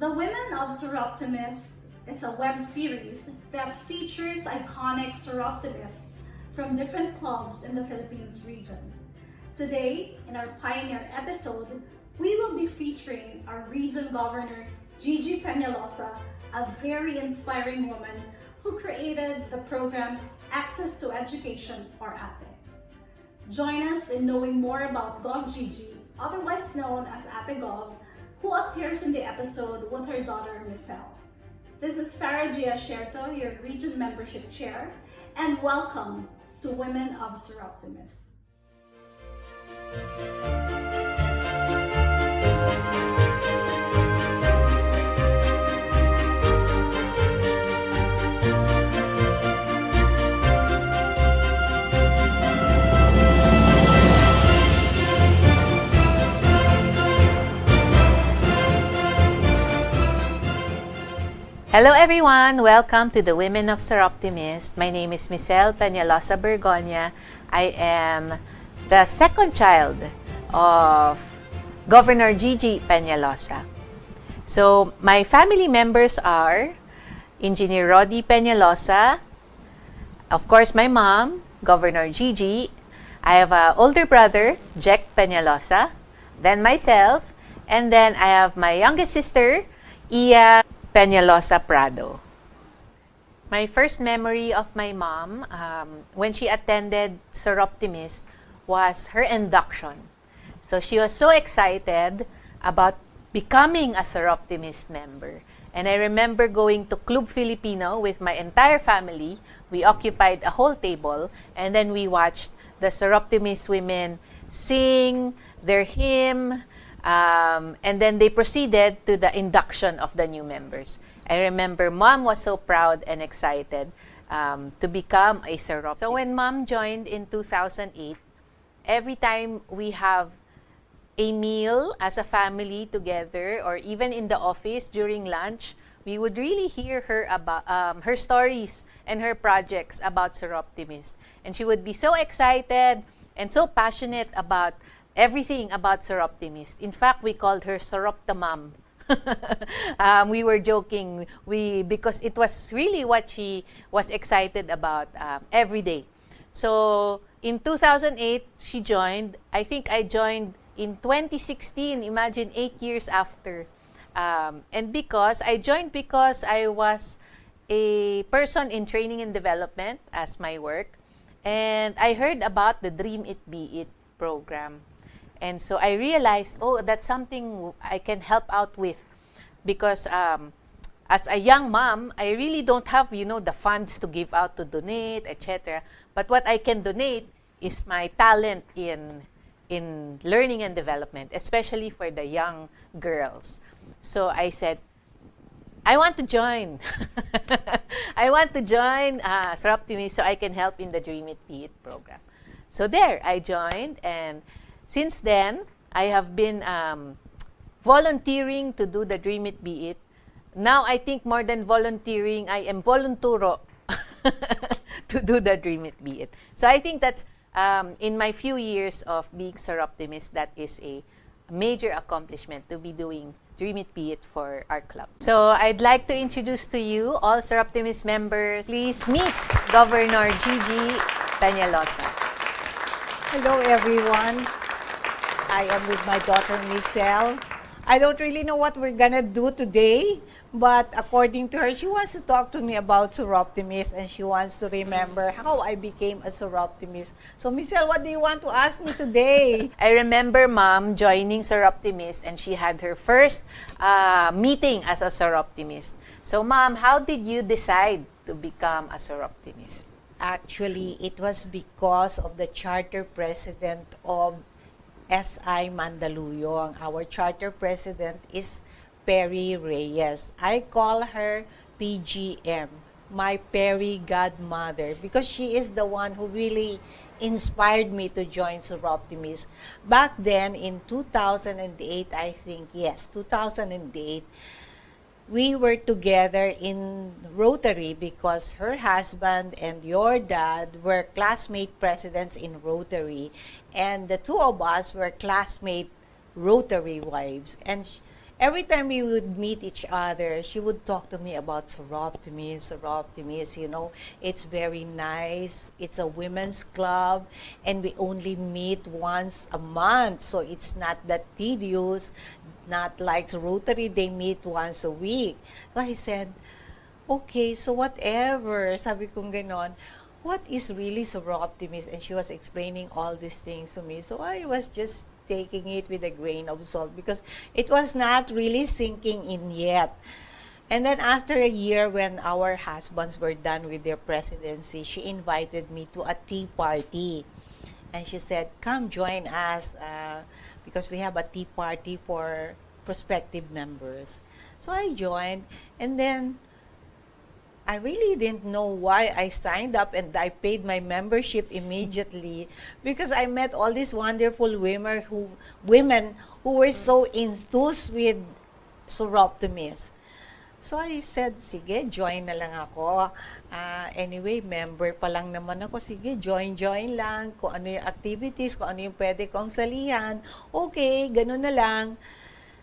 The Women of Soroptimists is a web series that features iconic Soroptimists from different clubs in the Philippines region. Today, in our Pioneer episode, we will be featuring our Region Governor Gigie Pealosa, a very inspiring woman who created the program Access to Education, or ATE. Join us in knowing more about Gov Gigie, otherwise known as Ate Gov, who appears in the episode with her daughter, Michelle. This is Farah Gia Sherto, your Region Membership Chair, and welcome to Women of Soroptimists. Hello everyone! Welcome to the Women of Soroptimists. My name is Michelle Peńalosa Bergonia. I am the second child of Governor Gigie Pealosa. So, my family members are Engineer Roddy Peńalosa, of course my mom, Governor Gigie. I have an older brother, Jack Peńalosa, then myself, and then I have my youngest sister, Iya Peńalosa Prado. My first memory of my mom when she attended Soroptimist was her induction. So she was so excited about becoming a Soroptimist member. And I remember going to Club Filipino with my entire family. We occupied a whole table and then we watched the Soroptimist women sing their hymn. And then they proceeded to the induction of the new members. I remember Mom was so proud and excited to become a Sorop. So when Mom joined in 2008, every time we have a meal as a family together, or even in the office during lunch, we would really hear her about her stories and her projects about Soroptimist. And she would be so excited and so passionate about everything about Soroptimist. In fact, we called her Soroptamam. We were joking because it was really what she was excited about every day. So in 2008, she joined. I think I joined in 2016. Imagine 8 years after. And because I joined because I was a person in training and development as my work. And I heard about the Dream It, Be It program. And so I realized, oh, that's something I can help out with. Because as a young mom, I really don't have, the funds to give out to donate, etc. But what I can donate is my talent in learning and development, especially for the young girls. So I said, I want to join. I want to join Soroptimist so I can help in the Dream It, Be It program. So there, I joined, and since then, I have been volunteering to do the Dream It, Be It. Now, I think more than volunteering, I am volunturo to do the Dream It, Be It. So I think that's, in my few years of being Soroptimist, that is a major accomplishment to be doing Dream It, Be It for our club. So I'd like to introduce to you all Soroptimist members. Please meet Governor Gigie Pealosa. Hello, everyone. I am with my daughter, Michelle. I don't really know what we're gonna do today, but according to her, she wants to talk to me about Soroptimist and she wants to remember how I became a Soroptimist. So, Michelle, what do you want to ask me today? I remember Mom joining Soroptimist and she had her first meeting as a Soroptimist. So, Mom, how did you decide to become a Soroptimist? Actually, it was because of the charter president of SI Mandaluyong. Our charter president is Perry Reyes. I call her PGM, my Perry godmother, because she is the one who really inspired me to join Soroptimist. Back then, in 2008, I think, yes, 2008, we were together in Rotary because her husband and your dad were classmate presidents in Rotary, and the two of us were classmate Rotary wives. every time we would meet each other, she would talk to me about Soroptimist, you know, it's very nice. It's a women's club, and we only meet once a month, so it's not that tedious, not like Rotary, they meet once a week. So I said, okay, so whatever, sabi kong ganon, what is really Soroptimist? And she was explaining all these things to me. So I was just taking it with a grain of salt because it was not really sinking in yet. And then after a year, when our husbands were done with their presidency, she invited me to a tea party. And she said, come join us because we have a tea party for prospective members. So I joined, and then I really didn't know why I signed up, and I paid my membership immediately because I met all these wonderful women who were so enthused with Soroptimists. So I said, sige, join na lang ako. Anyway, member pa lang naman ako. Sige, join lang. Kung ano yung activities, kung ano yung pwede kong salihan. Okay, ganun na lang.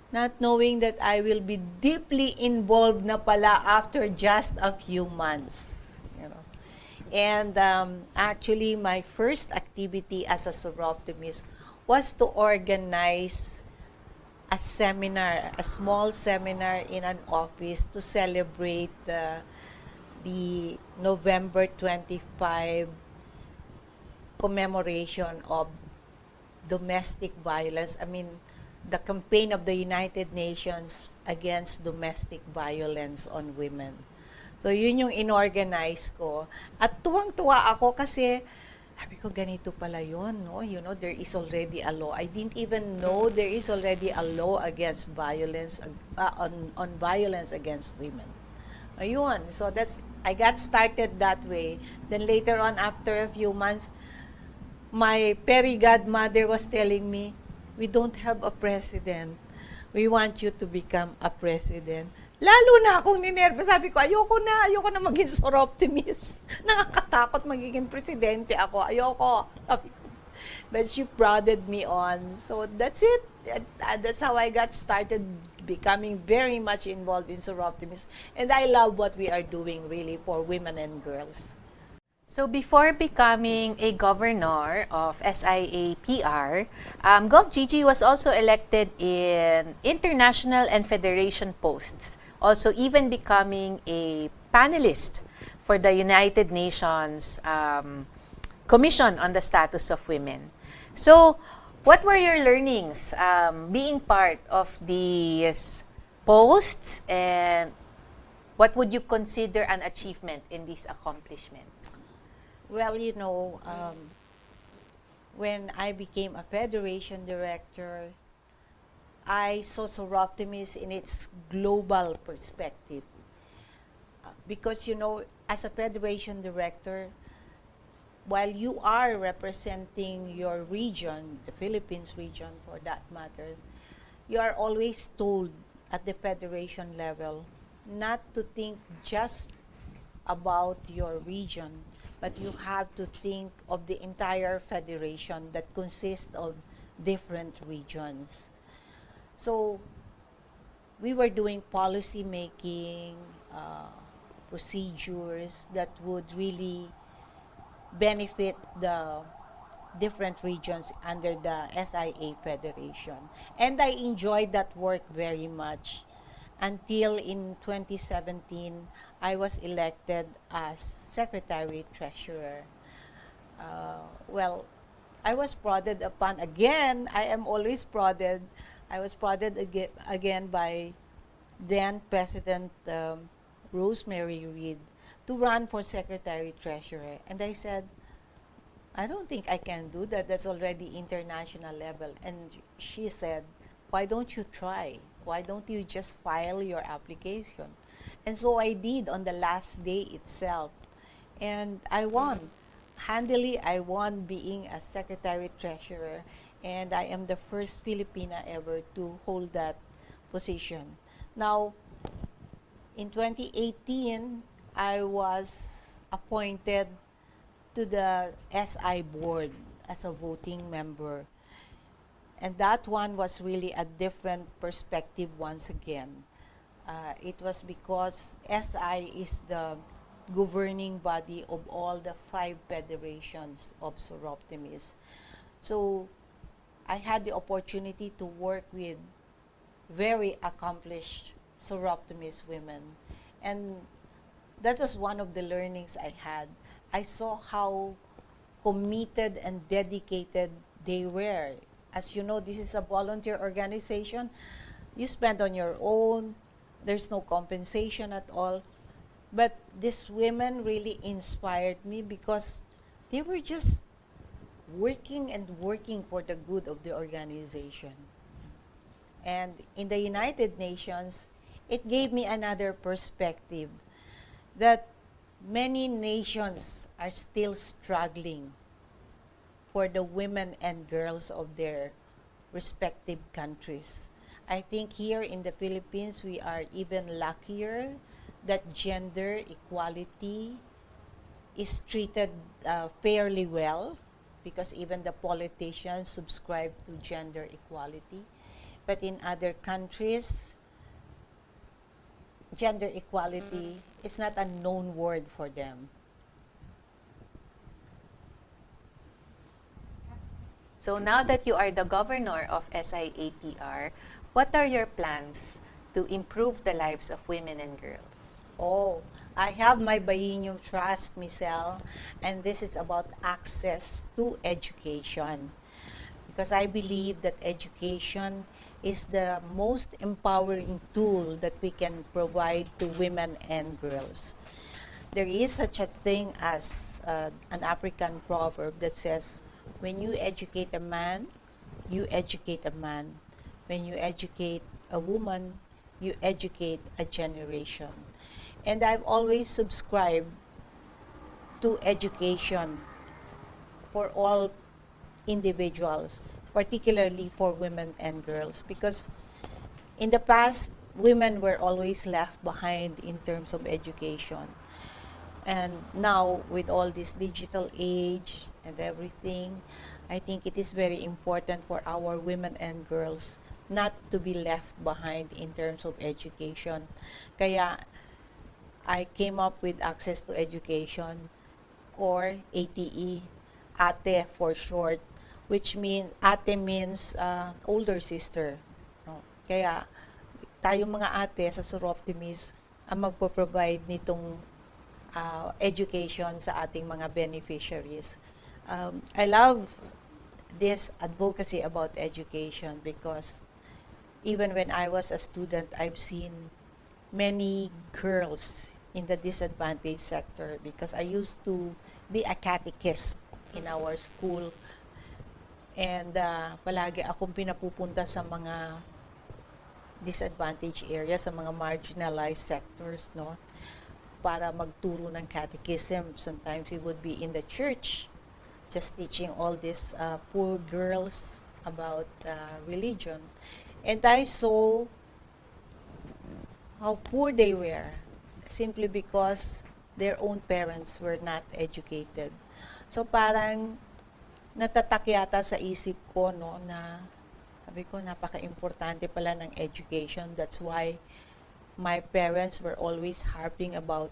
Not knowing that I will be deeply involved na pala after just a few months. You know. And actually, my first activity as a Soroptimist was to organize a seminar, a small seminar in an office to celebrate the November 25 commemoration of domestic violence. I mean, the campaign of the United Nations against domestic violence on women. So, yun yung inorganize ko. At tuwang-tuwa ako kasi, sabi ko, ganito pala yun, no? You know, there is already a law. I didn't even know there is already a law against violence, on violence against women. Ayun. So, I got started that way. Then later on, after a few months, my Peri godmother was telling me, we don't have a president. We want you to become a president. Lalo na akong ninervous. Sabi ko, ayoko na maging Soroptimist. Nakakatakot magiging presidente ako. Ayoko. Sabi ko. But she prodded me on. So that's it. That's how I got started becoming very much involved in Soroptimists. And I love what we are doing really for women and girls. So before becoming a governor of SIA-PR, Gov Gigie was also elected in international and federation posts, also even becoming a panelist for the United Nations Commission on the Status of Women. So what were your learnings being part of these posts, and what would you consider an achievement in these accomplishments? Well, you know, when I became a federation director, I saw Soroptimist in its global perspective. Because, you know, as a federation director, while you are representing your region, the Philippines region for that matter, you are always told at the federation level not to think just about your region, but you have to think of the entire federation that consists of different regions. So we were doing policy making, procedures that would really benefit the different regions under the SIA Federation. And I enjoyed that work very much until in 2017, I was elected as Secretary Treasurer. Well, I was prodded upon again. I am always prodded. I was prodded again by then President Rosemary Reed to run for Secretary Treasurer. And I said, I don't think I can do that. That's already international level. And she said, why don't you try? Why don't you just file your application? And so I did on the last day itself. And I won. Handily, I won being a Secretary Treasurer. And I am the first Filipina ever to hold that position. Now, in 2018, I was appointed to the SI board as a voting member. And that one was really a different perspective once again. It was because SI is the governing body of all the 5 federations of Soroptimists. So I had the opportunity to work with very accomplished Soroptimist women. And that was one of the learnings I had. I saw how committed and dedicated they were. As you know, this is a volunteer organization. You spend on your own. There's no compensation at all. But these women really inspired me because they were just working and working for the good of the organization. And in the United Nations, it gave me another perspective that many nations are still struggling for the women and girls of their respective countries. I think here in the Philippines, we are even luckier that gender equality is treated fairly well because even the politicians subscribe to gender equality. But in other countries, gender equality is not a known word for them. So now that you are the governor of SIAPR, what are your plans to improve the lives of women and girls? Oh, I have my Bainium Trust, Michelle, and this is about access to education. Because I believe that education is the most empowering tool that we can provide to women and girls. There is such a thing as an African proverb that says, when you educate a man, you educate a man. When you educate a woman, you educate a generation. And I've always subscribed to education for all individuals, particularly for women and girls, because in the past, women were always left behind in terms of education. And now, with all this digital age and everything, I think it is very important for our women and girls not to be left behind in terms of education. Kaya I came up with access to education, or ATE, ate for short, which ate means older sister. No? Kaya tayong mga ate sa Soroptimists ang magpo-provide nitong education sa ating mga beneficiaries. I love this advocacy about education because even when I was a student, I've seen many girls in the disadvantaged sector because I used to be a catechist in our school. And palagi akong pinapupunta sa mga disadvantaged areas, sa mga marginalized sectors, no? Para magturo ng catechism. Sometimes we would be in the church just teaching all these poor girls about religion. And I saw how poor they were simply because their own parents were not educated. So parang natatak yata sa isip ko, no, na sabi ko napaka-importante pala ng education. That's why my parents were always harping about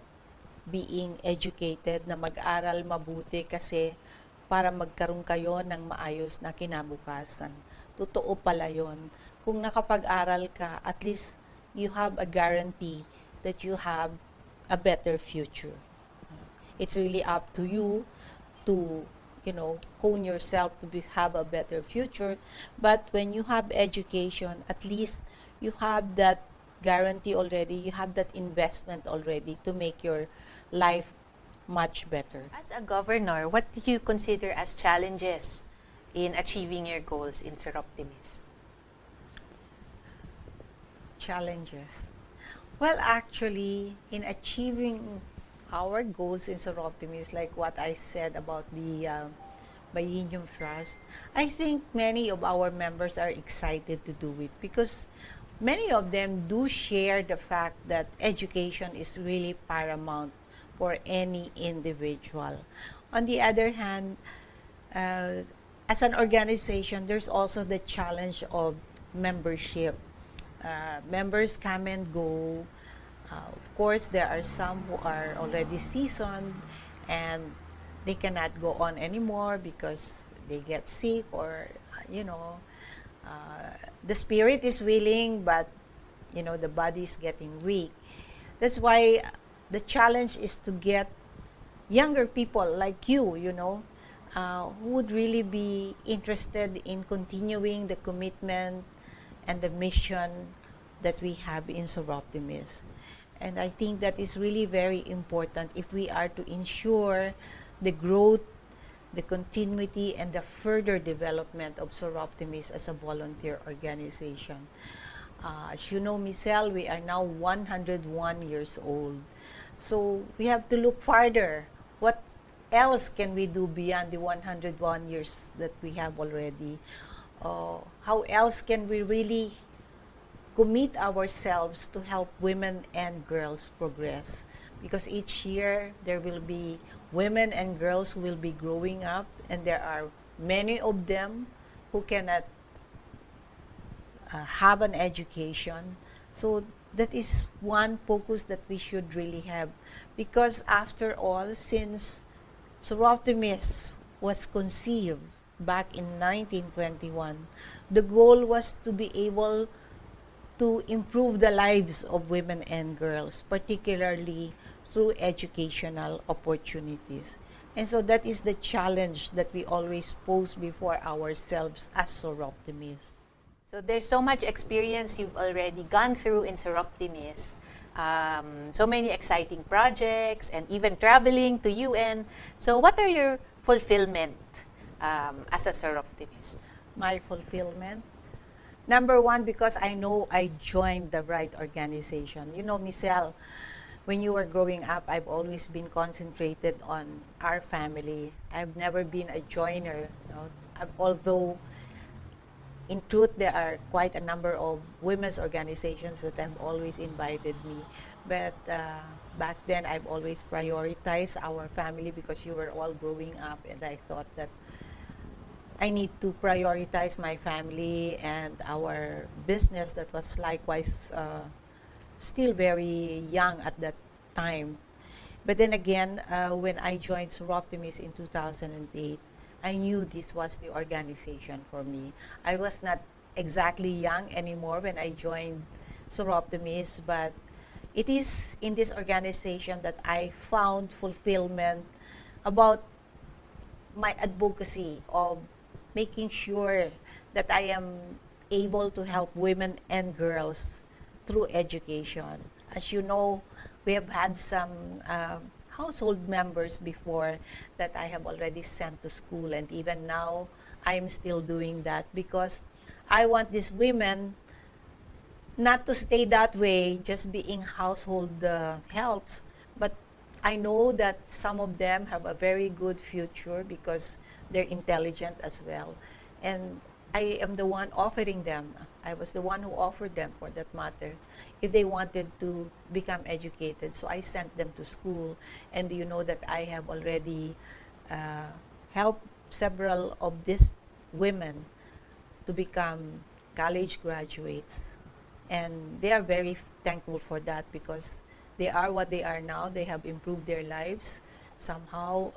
being educated, na mag-aral mabuti kasi para magkaroon kayo ng maayos na kinabukasan. Totoo pala yon. Kung nakapag-aral ka, at least you have a guarantee that you have a better future. It's really up to you to, hone yourself to have a better future. But when you have education, at least you have that guarantee already, you have that investment already to make your life much better. As a governor, what do you consider as challenges in achieving your goals in Soroptimist? Challenges. Well, actually, in achieving our goals in Soroptimist, like what I said about the Bainium Trust, I think many of our members are excited to do it because many of them do share the fact that education is really paramount for any individual. On the other hand, as an organization, there's also the challenge of membership. Members come and go. Of course, there are some who are already seasoned and they cannot go on anymore because they get sick or, the spirit is willing, but, the body is getting weak. That's why the challenge is to get younger people like who would really be interested in continuing the commitment and the mission that we have in Soroptimist. And I think that is really very important if we are to ensure the growth, the continuity, and the further development of Soroptimist as a volunteer organization. As you know, Michelle, we are now 101 years old. So we have to look farther. What else can we do beyond the 101 years that we have already? How else can we really commit ourselves to help women and girls progress? Because each year there will be women and girls who will be growing up, and there are many of them who cannot have an education. So that is one focus that we should really have, because after all, since Soroptimists was conceived back in 1921, the goal was to be able to improve the lives of women and girls, particularly through educational opportunities. And so that is the challenge that we always pose before ourselves as Soroptimists. So there's so much experience you've already gone through in Soroptimist. So many exciting projects and even traveling to UN. So what are your fulfillment as a Soroptimist? My fulfillment? Number one, because I know I joined the right organization. Michelle, when you were growing up, I've always been concentrated on our family. I've never been a joiner. Although, in truth, there are quite a number of women's organizations that have always invited me. But back then, I've always prioritized our family because you were all growing up, and I thought that I need to prioritize my family and our business that was likewise still very young at that time. But then again, when I joined Soroptimist in 2008, I knew this was the organization for me. I was not exactly young anymore when I joined Soroptimist, but it is in this organization that I found fulfillment about my advocacy of making sure that I am able to help women and girls through education. As you know, we have had some household members before that I have already sent to school, and even now I am still doing that because I want these women not to stay that way, just being household helps, but I know that some of them have a very good future because they're intelligent as well. And I am the one offering them. I was the one who offered them, for that matter, if they wanted to become educated. So I sent them to school. And you know that I have already helped several of these women to become college graduates. And they are very thankful for that because they are what they are now. They have improved their lives. Somehow,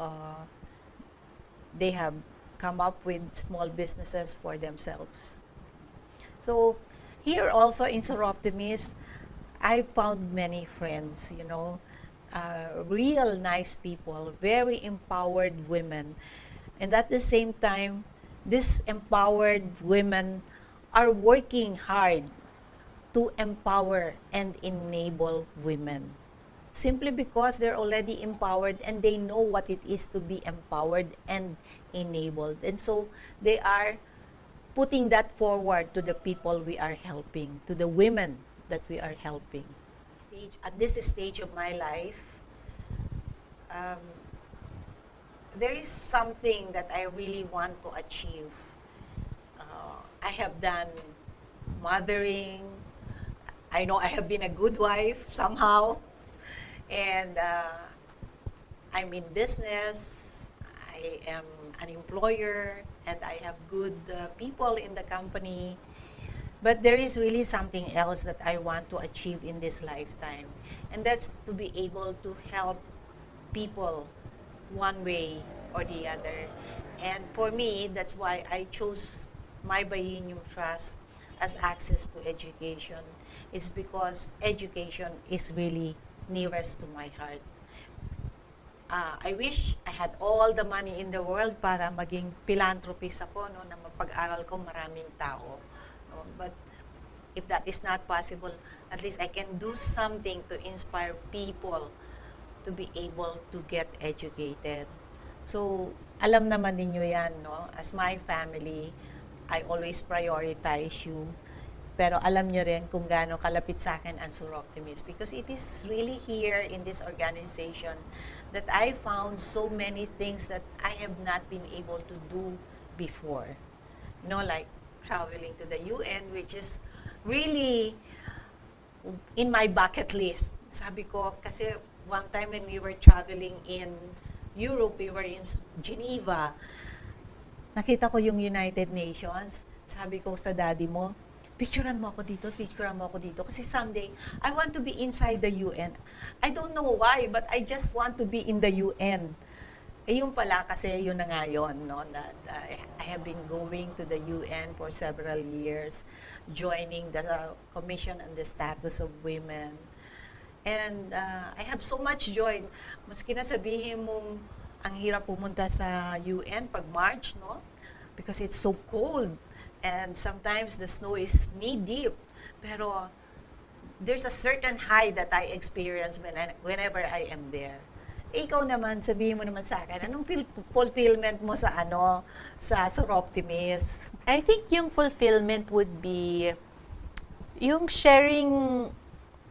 they have come up with small businesses for themselves. So here also in Soroptimist, I found many friends, real nice people, very empowered women. And at the same time, these empowered women are working hard to empower and enable women. Simply because they're already empowered and they know what it is to be empowered and enabled. And so they are putting that forward to the people we are helping, to the women that we are helping. At this stage of my life, there is something that I really want to achieve. I have done mothering. I know I have been a good wife somehow. And I'm in business. I am an employer and I have good people in the company. But there is really something else that I want to achieve in this lifetime, and that's to be able to help people one way or the other. And for me, that's why I chose my Biennium Trust as access to education. It's because education is really nearest to my heart. I wish I had all the money in the world para maging philanthropist ako, no, na mapag-aral ko maraming tao. No? But if that is not possible, at least I can do something to inspire people to be able to get educated. So, alam naman ninyo yan, no? As my family, I always prioritize you. Pero alam nyo rin kung gaano kalapit sa akin ang Soroptimist, because it is really here in this organization that I found so many things that I have not been able to do before. You know, like traveling to the UN, which is really in my bucket list. Sabi ko, kasi one time when we were traveling in Europe, we were in Geneva, nakita ko yung United Nations. Sabi ko sa daddy mo, picturean mo ako dito, picturean mo ako dito. Kasi someday, I want to be inside the UN. I don't know why, but I just want to be in the UN. Eh yung pala kasi yun na nga yun, no? That I have been going to the UN for several years, joining the Commission on the Status of Women. And I have so much joy. Maski na sabihin mong ang hirap pumunta sa UN pag March, no? Because it's so cold. And sometimes the snow is knee-deep. Pero there's a certain high that I experience whenever I am there. Ikaw naman, sabihin mo naman sa akin, anong fulfillment mo sa sa Soroptimist? I think yung fulfillment would be yung sharing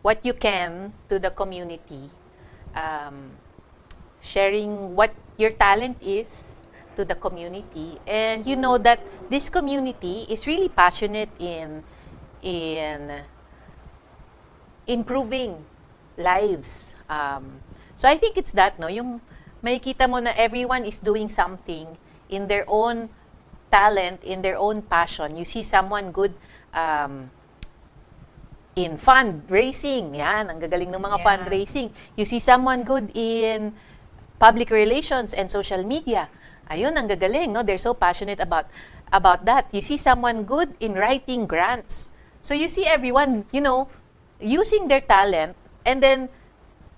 what you can to the community. Sharing what your talent is to the community, and you know that this community is really passionate in improving lives. So I think it's that, no, yung makikita mo na everyone is doing something in their own talent, in their own passion. You see someone good in fundraising, yan, ang gagaling ng mga fundraising. You see someone good in public relations and social media. Ayun, ang gagaling, no? They're so passionate about that. You see someone good in writing grants. So you see everyone, you know, using their talent and then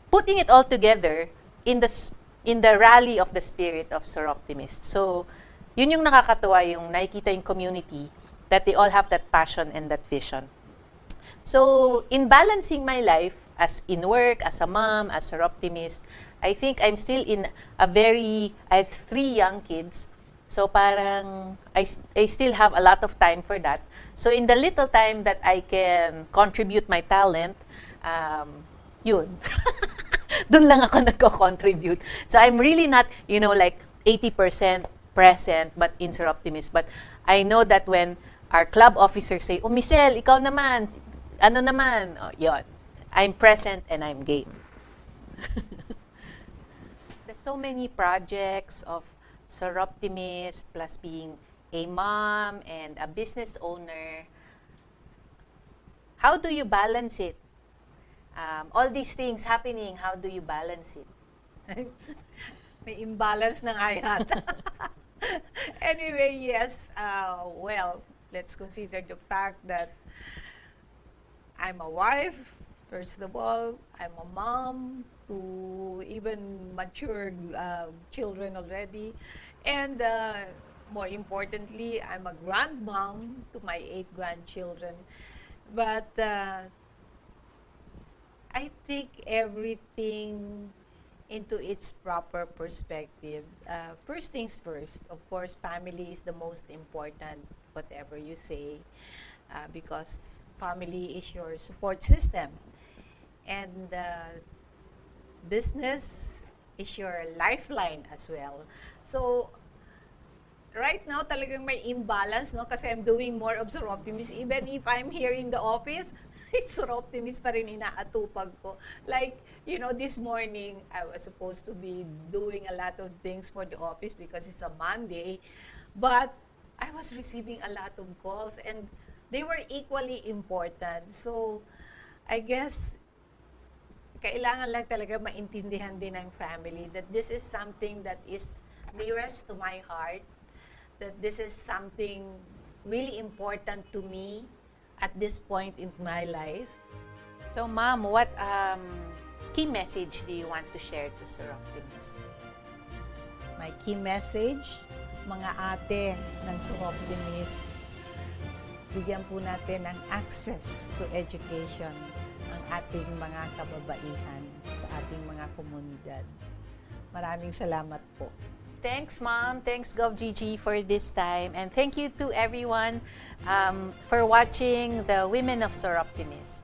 putting it all together in the rally of the spirit of Soroptimists. So, yun yung nakakatuwa, yung nakikita yung community that they all have that passion and that vision. So, in balancing my life as in work, as a mom, as Soroptimist, I think I'm still in I have 3 young kids. So parang I still have a lot of time for that. So in the little time that I can contribute my talent, yun. Doon lang ako nagko-contribute. So I'm really not, you know, like 80% present but in Soroptimist. But I know that when our club officers say, "Oh, Michelle, ikaw naman, ano naman?" Oh, yun. I'm present and I'm game. There's so many projects of Soroptimist plus being a mom and a business owner. How do you balance it? All these things happening, how do you balance it? May imbalance na nga yata. Anyway, yes, well, let's consider the fact that I'm a wife, first of all. I'm a mom to even mature children already. And more importantly, I'm a grandmom to my 8 grandchildren. But I think everything into its proper perspective. First things first, of course, family is the most important, whatever you say, because family is your support system. And business is your lifeline as well. So, right now, talagang may imbalance, no? Kasi I'm doing more of Soroptimist. Even if I'm here in the office, Soroptimist pa rin inaatupag ko. Like, you know, this morning, I was supposed to be doing a lot of things for the office because it's a Monday. But I was receiving a lot of calls and they were equally important. So, I guess, kailangan lang talaga maintindihan din ng family that this is something that is nearest to my heart, that this is something really important to me at this point in my life. So, Ma'am, what key message do you want to share to Soroptimists? My key message, mga ate ng Soroptimist, bigyan po natin ng access to education ang ating mga kababaihan sa ating mga komunidad. Maraming salamat po. Thanks, Mom. Thanks, Gov Gigie, for this time. And thank you to everyone for watching the Women of Soroptimists.